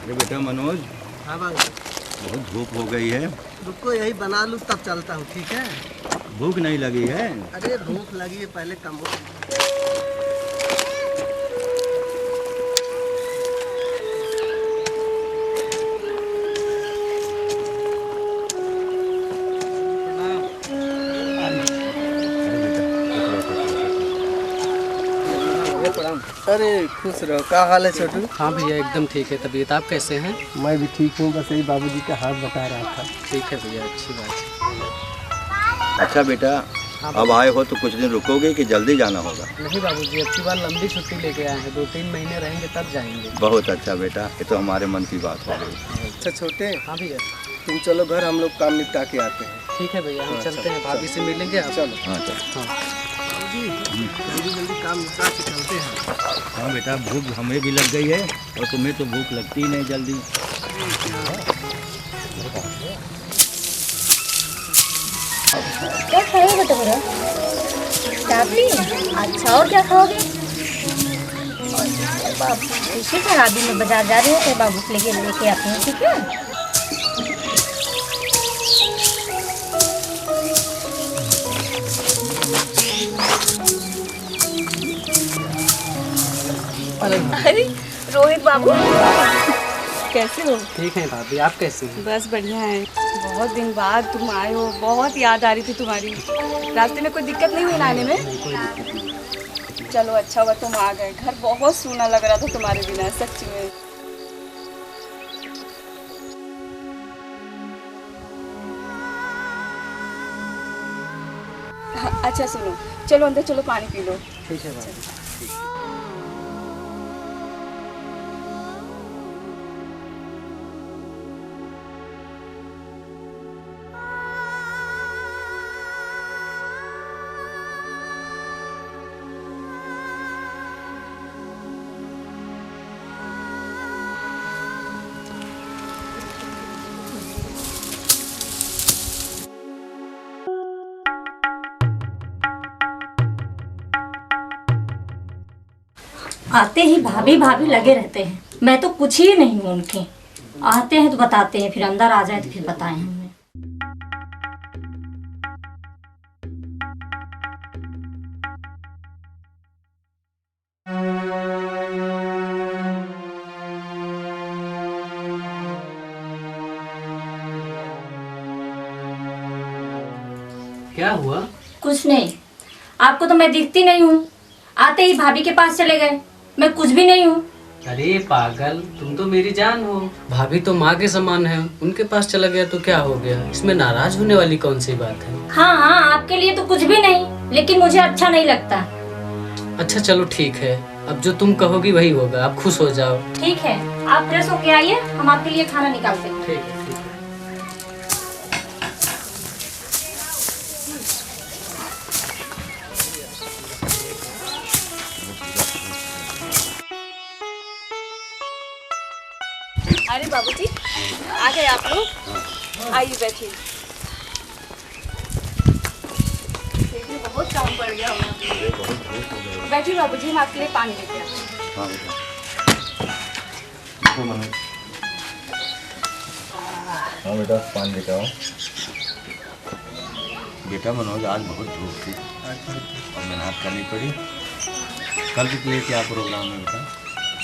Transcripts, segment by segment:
अरे बेटा मनोज। हाँ बाबू। बहुत धूप हो गई है। रुको यही बना लूँ तब चलता हूँ, ठीक है? भूख नहीं लगी है? अरे भूख लगी है, पहले कम हो। अरे खुश रहो। क्या हाल है छोटू? हाँ भैया एकदम ठीक है। तबीयत आप कैसे हैं? मैं भी ठीक हूँ, बस यही बाबूजी का हाथ बता रहा था। ठीक है भैया, अच्छी बात है। अच्छा बेटा, अब आए हो तो कुछ दिन रुकोगे कि जल्दी जाना होगा? नहीं बाबूजी, अच्छी बार लंबी छुट्टी लेके आए हैं, 2-3 महीने रहेंगे तब जाएंगे। बहुत अच्छा बेटा, ये तो हमारे मन की बात हो गई। अच्छा छोटे, हाँ भैया। तुम चलो घर, हम लोग काम निपटा के आते हैं। ठीक है भैया, हम हाँ, चलते हैं, भाभी से मिलेंगे आप। चलो। हाँ चलो। हाँ जल्दी जल्दी काम निपटा के चलते हैं। हाँ बेटा, भूख हमें भी लग गई है और तुम्हें तो भूख लगती ही नहीं जल्दी। क्या खाओगे बेटा मेरा? चापली? अच्छा, और क्या खाओगे? बाबू ठीक है, अभी मैं बाजार जा रही हूँ तो बाबू से लेके आती हूँ, ठीक है? अरे रोहित बाबू, कैसे हो? ठीक है भाभी, आप कैसे हैं? बस बढ़िया है। बहुत दिन बाद तुम आए हो, बहुत याद आ रही थी तुम्हारी। रास्ते में कोई दिक्कत नहीं हुई ना आने में? कोई दिक्कत नहीं। चलो अच्छा हुआ तुम आ गए, घर बहुत सूना लग रहा था तुम्हारे बिना, सच में। हाँ, अच्छा सुनो, चलो अंदर चलो, पानी पी लो। ठीक है भाभी। आते ही भाभी भाभी लगे रहते हैं। मैं तो कुछ ही नहीं हूँ उनके। आते हैं तो बताते हैं, फिर अंदर आ जाए तो फिर बताएं हमें। क्या हुआ? कुछ नहीं, आपको तो मैं दिखती नहीं हूँ। आते ही भाभी के पास चले गए। मैं कुछ भी नहीं हूँ। अरे पागल, तुम तो मेरी जान हो। भाभी तो माँ के समान है, उनके पास चला गया तो क्या हो गया? इसमें नाराज होने वाली कौन सी बात है? हाँ हाँ, आपके लिए तो कुछ भी नहीं, लेकिन मुझे अच्छा नहीं लगता। अच्छा चलो ठीक है, अब जो तुम कहोगी वही होगा, आप खुश हो जाओ। ठीक है, आप फ्रेश होके आइए, हम आपके लिए खाना निकालते हैं। ठीक है ठीक है। अरे बाबूजी, आ गए आप लोग? आइए बैठिए। देखिए बहुत काम पड़ गया हमें। बैठिए बाबूजी, हम आपके लिए पानी लेके आते हैं। हाँ बेटा। हाँ बेटा, पानी लेकर आओ। बेटा मनोज, आज बहुत धूप थी और मेहनत करनी पड़ी। कल के लिए क्या प्रोग्राम है बेटा?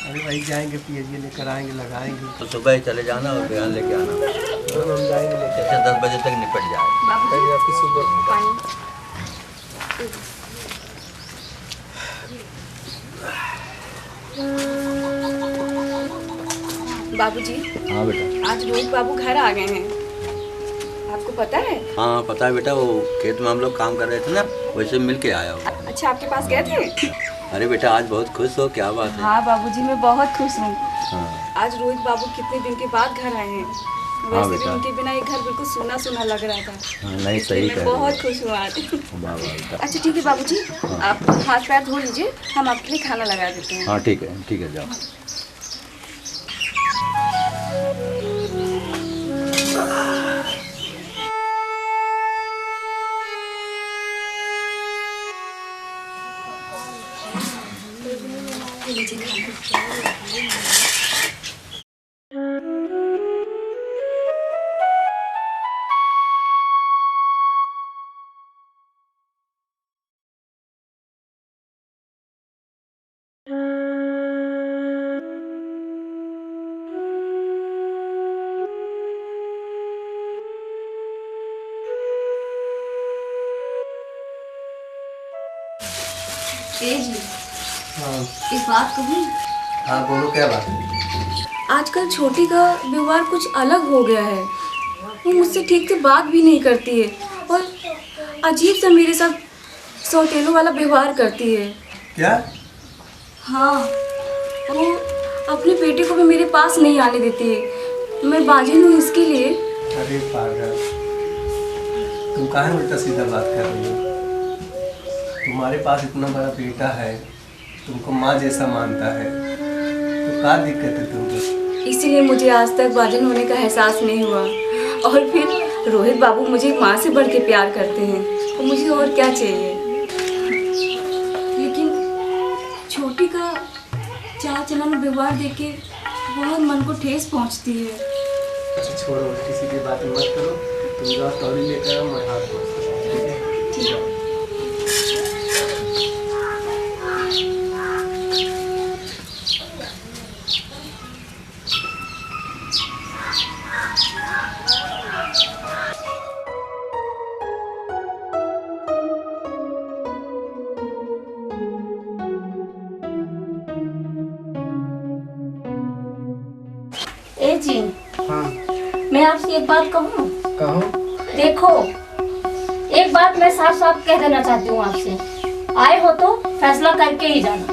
अरे भाई जाएंगे, पीएचडी लेकर आएंगे, लगाएंगे। तो सुबह ही चले जाना और बयान लेके आना। हम जाएंगे लेकर। जैसे 10 बजे तक निपट जाए। बाबूजी आपकी सुबह पानी। बाबूजी, हाँ बेटा। आज रोहित बाबू घर आ गए हैं, आपको पता है? हाँ पता है बेटा, वो खेत में हम लोग काम कर रहे थे ना, वैसे मिल के आया हो। अच्छा, आपके पास गए थे? अरे बेटा, आज बहुत खुश हो, क्या बात है? हाँ बाबूजी, मैं बहुत खुश हूँ। हाँ। आज रोहित बाबू कितने दिन के बाद घर आए हैं। वैसे भी उनके बिना ये घर बिल्कुल सूना सूना लग रहा था। हाँ, नहीं सही मैं कह बहुत खुश हूँ आज। वाह वाह बेटा। अच्छा ठीक है बाबूजी, आप हाथ पैर धो लीजिए, हम आपके लिए खाना लगा देते हैं। हाँ ठीक है जाओ। जी हाँ एक बात कहूँ, हाँ बोलो, क्या बात है? आजकल छोटी का व्यवहार कुछ अलग हो गया है। वो मुझसे ठीक से बात भी नहीं करती है और अजीब सा मेरे साथ सौतेलों वाला व्यवहार करती है। क्या? हाँ, वो अपने बेटे को भी मेरे पास नहीं आने देती है। मैं बाजिन हूँ इसके लिए। अरे पागल, तुम काहे उल्टा सीधा बात कर रही हो? तुम्हारे पास इतना बड़ा बेटा है, तुमको माँ जैसा मानता है, तो क्या दिक्कत है तुमको? इसीलिए मुझे आज तक बाजिन होने का एहसास नहीं हुआ। और फिर रोहित बाबू मुझे माँ से बढ़ के प्यार करते हैं, तो मुझे और क्या चाहिए। लेकिन छोटी का चाल चलन व्यवहार देख के बहुत मन को ठेस पहुँचती है। अच्छा छोड़ो, किसी की बात मत करो। तुम जाओ तौली लेकर आओ, मैं हाथ पोंछता हूँ, ठीक है? ठीक है। ए जी, हाँ मैं आपसे एक बात कहूँ? कहो। देखो, एक बात मैं साफ साफ कह देना चाहती हूँ आपसे। आए हो तो फैसला करके ही जाना।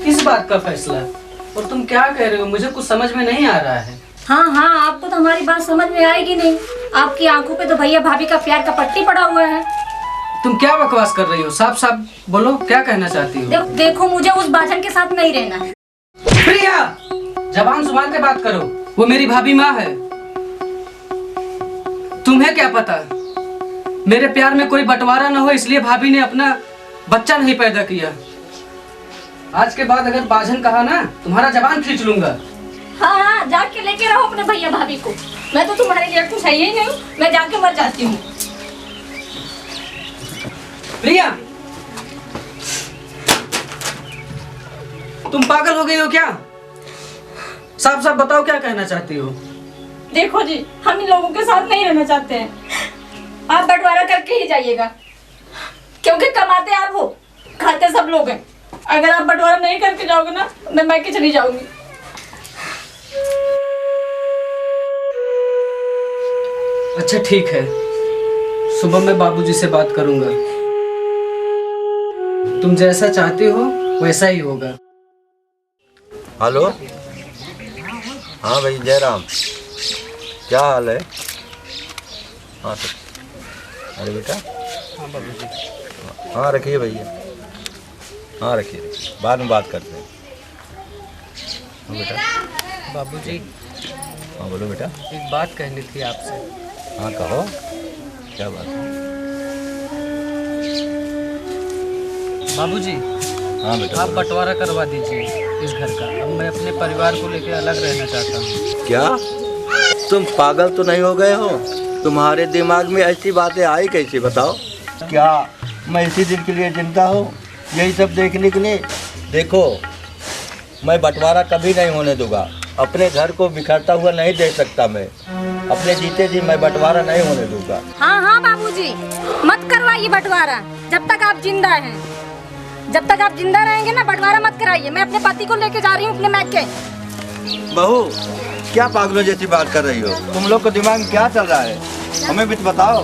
किस बात का फैसला? और तुम क्या कह रहे हो? मुझे कुछ समझ में नहीं आ रहा है। हाँ हाँ, आपको तो हमारी बात समझ में आएगी नहीं। आपकी आंखों पे तो भैया भाभी का प्यार का पट्टी पड़ा हुआ है। तुम क्या बकवास कर रही हो? साफ साफ बोलो, क्या कहना चाहती हो? देखो, मुझे उस बाजन के साथ नहीं रहना है। प्रिया, जबान संभाल के बात करो। वो मेरी भाभी माँ है। तुम्हें क्या पता मेरे प्यार में कोई बंटवारा न हो, इसलिए भाभी ने अपना बच्चा नहीं पैदा किया। आज के बाद अगर बाजन कहा ना, तुम्हारा जबान खींच लूंगा। हाँ हाँ, जाके लेके रहो अपने भैया भाभी को। मैं तो तुम्हारे लिए कुछ है ही नहीं, मैं जाके मर जाती हूँ। प्रिया, तुम पागल हो गई हो क्या? साफ साफ बताओ, क्या कहना चाहती हो? देखो जी, हम इन लोगों के साथ नहीं रहना चाहते हैं। आप बंटवारा करके ही जाइएगा, क्योंकि कमाते आप हो, खाते सब लोग हैं। अगर आप बंटवारा नहीं करके जाओगे ना, मैं मैके चली जाऊंगी। अच्छा ठीक है, सुबह मैं बाबूजी से बात करूंगा। तुम जैसा चाहती हो वैसा ही होगा। हेलो, हाँ भाई जयराम, क्या हाल है? हाँ सर। अरे बेटा, हाँ बाबूजी। हाँ रखिए भैया, हाँ रखिए, बाद में बात करते हैं। हाँ बेटा। बाबूजी, हाँ बोलो बेटा। एक बात कहनी थी आपसे। हाँ कहो, क्या बात है? बाबूजी, हाँ बेटा। आप बोलो। बंटवारा करवा दीजिए इस घर का। अब मैं अपने परिवार को लेकर अलग रहना चाहता हूँ। क्या तुम पागल तो नहीं हो गए हो? तुम्हारे दिमाग में ऐसी बातें आई कैसे, बताओ? क्या मैं इसी दिन के लिए जिंदा हूँ, यही सब देखने के लिए? देखो, मैं बंटवारा कभी नहीं होने दूंगा। अपने घर को बिखरता हुआ नहीं देख सकता मैं। अपने जीते जी मैं बंटवारा नहीं होने दूंगा। हाँ हाँ बाबूजी, मत करवाइए बंटवारा जब तक आप जिंदा हैं। जब तक आप जिंदा रहेंगे ना, बंटवारा मत कराइए। मैं अपने पति को लेके जा रही हूँ अपने मैके। बहू, क्या पागलों जैसी बात कर रही हो? तुम लोग को दिमाग में क्या चल रहा है, हमें भी तो बताओ।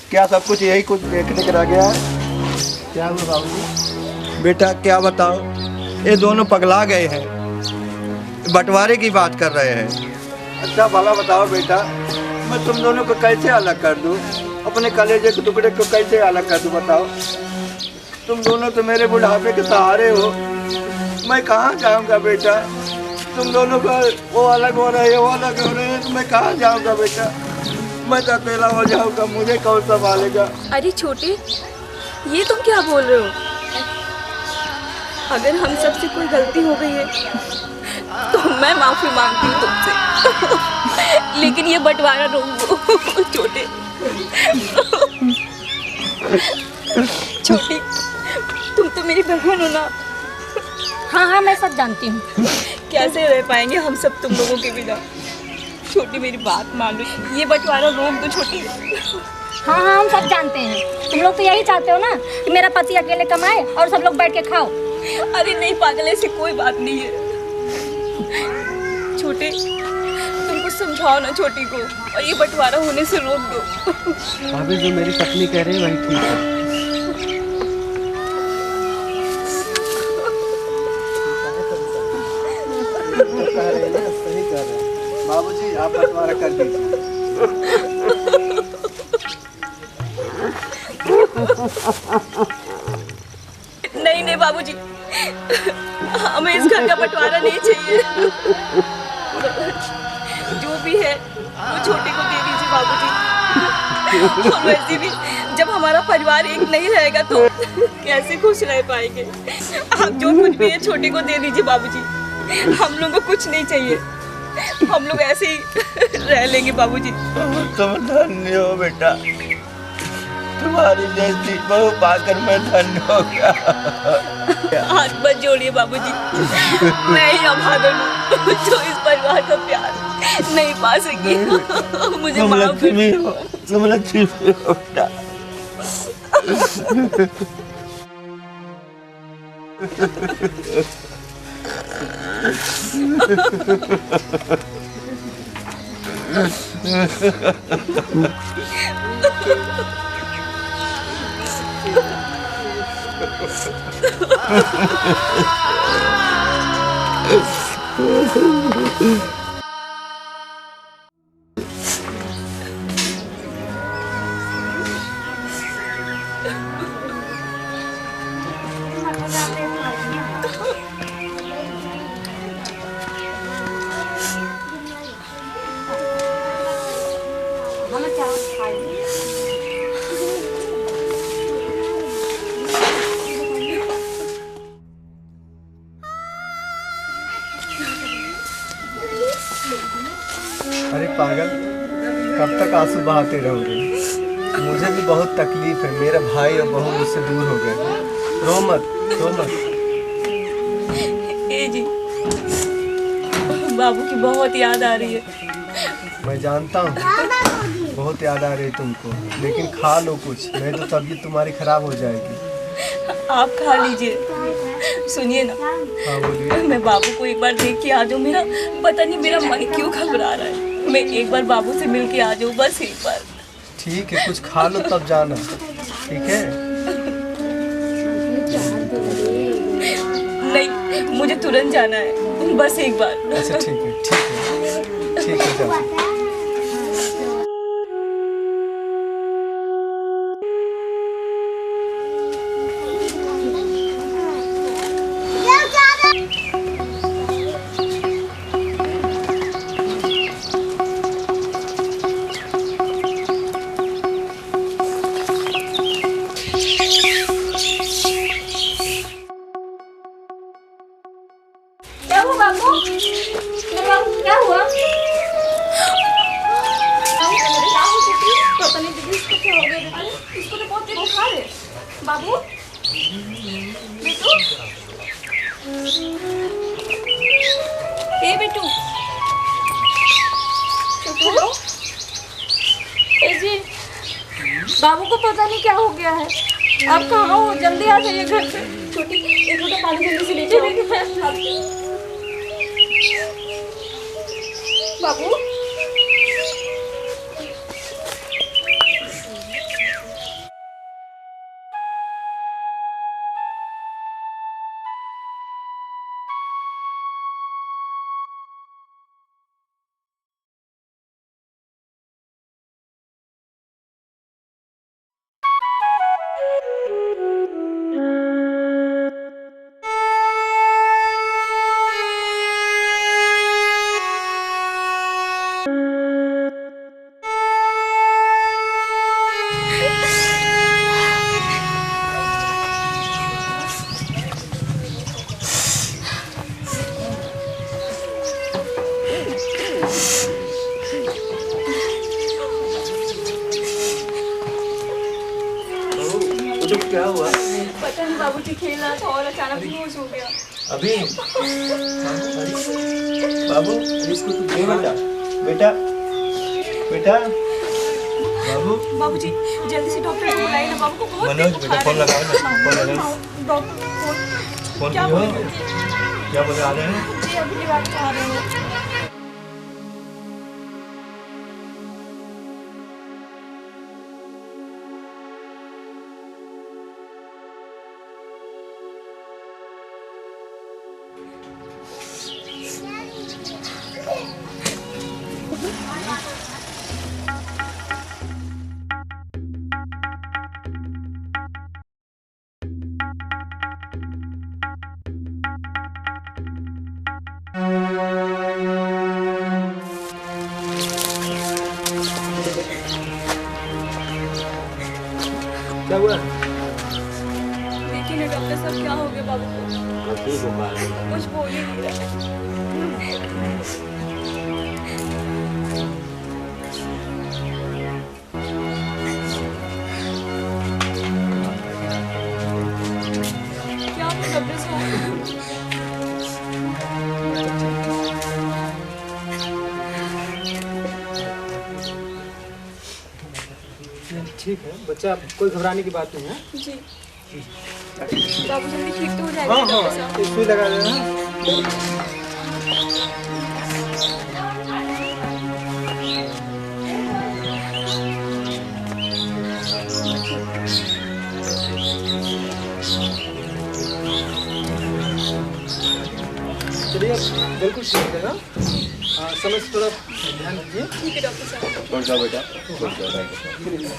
क्या सब कुछ यही कुछ देखने के रह गया है? क्या हुआ बाबूजी? बेटा क्या बताओ, ये दोनों पगला गए हैं, बंटवारे की बात कर रहे हैं। अच्छा भला बताओ बेटा, मैं तुम दोनों को कैसे अलग कर दूं? अपने कलेजे के टुकड़े को कैसे अलग कर दूं, बताओ? तुम दोनों तो मेरे बुढ़ापे के सहारे हो, मैं कहाँ जाऊँगा बेटा? तुम दोनों को वो अलग हो रहे हैं, वो अलग हो रहे हैं, तो मैं कहाँ जाऊँगा बेटा? मैं तो अकेला हो जाऊँगा, मुझे कौन संभालेगा? अरे छोटे, ये तुम क्या बोल रहे हो? अगर हम सबसे कोई गलती हो गई है तो मैं माफी मांगती हूँ तुमसे। लेकिन ये बंटवारा रोक दो। छोटे छोटी, तुम तो मेरी बहन हो ना। हाँ हाँ मैं सब जानती हूँ। कैसे रह पाएंगे हम सब तुम लोगों के बिना? छोटी मेरी बात मान लो, ये बंटवारा रोक दो छोटी। हाँ हाँ हम सब जानते हैं। तुम लोग तो यही चाहते हो ना कि मेरा पति अकेले कमाए और सब लोग बैठ के खाओ। अरे नहीं पागल, ऐसी कोई बात नहीं है। छोटे तुम कुछ समझाओ ना छोटी को, और ये बंटवारा होने से रोक दो। भाभी जो मेरी पत्नी कह रही है वही ठीक है। कह रहे हैं ना, सही कह रहे हैं। बाबूजी आप बंटवारा कर दीजिए। नहीं नहीं बाबूजी, हमें इस घर का बंटवारा नहीं चाहिए। जो भी है वो छोटे को दे दीजिए बाबूजी। और वैसे भी जब हमारा परिवार एक नहीं रहेगा तो कैसे खुश रह पाएंगे? आप जो कुछ भी है छोटे को दे दीजिए बाबूजी। हम लोगों को कुछ नहीं चाहिए, हम लोग ऐसे ही रह लेंगे बाबूजी। तुम धन्य हो बेटा, तुम्हारी जैसी बहू पाकर मैं धन्य हो गया। हाथ मत जोड़िए बाबूजी, मैं ही अभागन हूँ जो इस परिवार का प्यार नहीं पा सकी। मुझे तुम माफ कर लक्ष्मी हो, तुम लक्ष्मी हो बेटा। अरे पागल, कब तक आंसू बहाते रहोगे? मुझे भी बहुत तकलीफ है, मेरा भाई और बहू मुझसे दूर हो गए। रो मत, रो मत। ए जी, बाबू की बहुत याद आ रही है। मैं जानता हूँ बहुत याद आ रही है तुमको, लेकिन खा लो कुछ, नहीं तो तबीयत तुम्हारी खराब हो जाएगी। आप खा लीजिए। सुनिए ना, हाँ बोलिए। मैं बाबू को एक बार देख के आ जाऊँ। मेरा पता नहीं मेरा मन क्यों घबरा रहा है। मैं एक बार बाबू से मिल के आ जाऊँ, बस एक बार। ठीक है, कुछ खा लो तब जाना, ठीक है? नहीं, मुझे तुरंत जाना है, बस एक बार। अच्छा ठीक है, ठीक है, ठीक है, जाओ। क्या हुआ बाबू? मेरे बाबू को क्या हुआ? पता नहीं दीदी इसको क्या हो गया। दीदी इसको तो बहुत बुखार है। बाबू बेटू, ए बेटू, हेलो। ए जी, बाबू को पता नहीं क्या हो गया है। आप कहाँ हो? जल्दी आ जाइए घर पे। छोटी एक लोटा पानी जल्दी से लीजिए। बाबू बच्चों को क्या हुआ? पता नहीं बाबूजी खेल रहा था और अचानक बेहोश हो गया। अभी बाबू इसको तो दे बेटा बेटा बाबू। बाबूजी जल्दी से डॉक्टर को बुलाइए ना, बाबू को बहुत मनोज बेटा फोन लगाओ ना, फोन लगाओ। डॉक्टर फोन क्या किया? बोले? क्या बोले आ रहे हैं? जी अभी की बात आ रहे हैं। क्या हुआ? देखिए ना डॉक्टर साहब क्या हो गया बाबू को? कुछ बोल ही नहीं रहा। क्या हुआ डॉक्टर साहब? ठीक है बच्चा, कोई घबराने की बात नहीं है। जी बाबू जल्दी ठीक तो हो जाएगा हाँ डॉक्टर साहब। हाँ, सुई लगा देना। चलिए बिल्कुल ठीक है ना। समय से थोड़ा ध्यान दीजिए। ठीक है डॉक्टर साहब। छोड़ जाओ बेटा, छोड़ जाओ।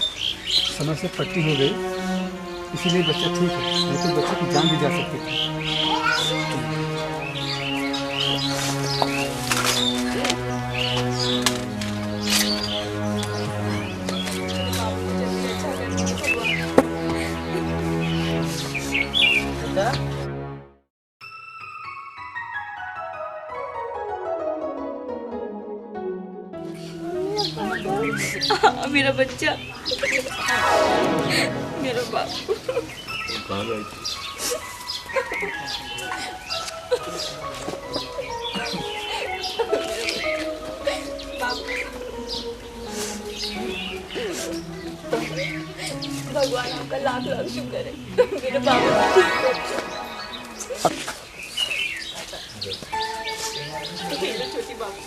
समय से पट्टी हो गई इसीलिए बच्चा ठीक है, नहीं तो बच्चे की जान भी जा सकती थी। मेरा बच्चा, मेरा बाबू। कहाँ गई थी? भगवान आपका लाख लाख शुक्र है, मेरे बाबू ठीक है। छोटी बाबू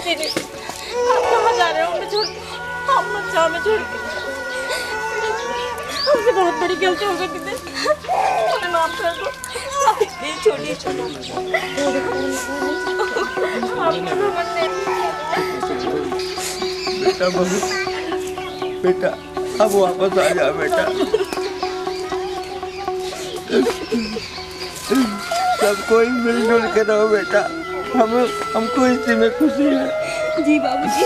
दीदी, आप कहाँ जा रहे हो? हमें छोड़, आप मत जाओ, हमें छोड़ के। हमसे बहुत बड़ी गलती हो गई दीदी, हमें माफ कर दो। आप इतनी छोटी आपका भगवान नहीं। बेटा बहू, बेटा अब वापस आ जा बेटा। सब कोई मिलजुल के रहो बेटा, हमको इसी में खुशी है। जी बाबूजी।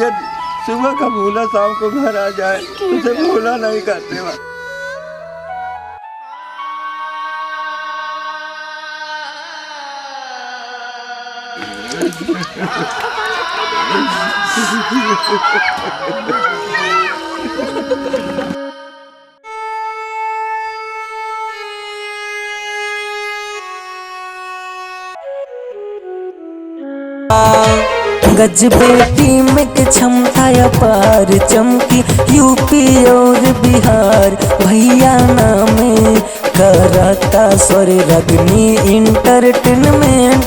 यदि सुबह का भूला शाम को घर आ जाए उसे भूला नहीं करते वह। गजबे टीम के क्षमता अपार चमकी यूपी और बिहार भैया नाम करता स्वर रगनी इंटरटेनमेंट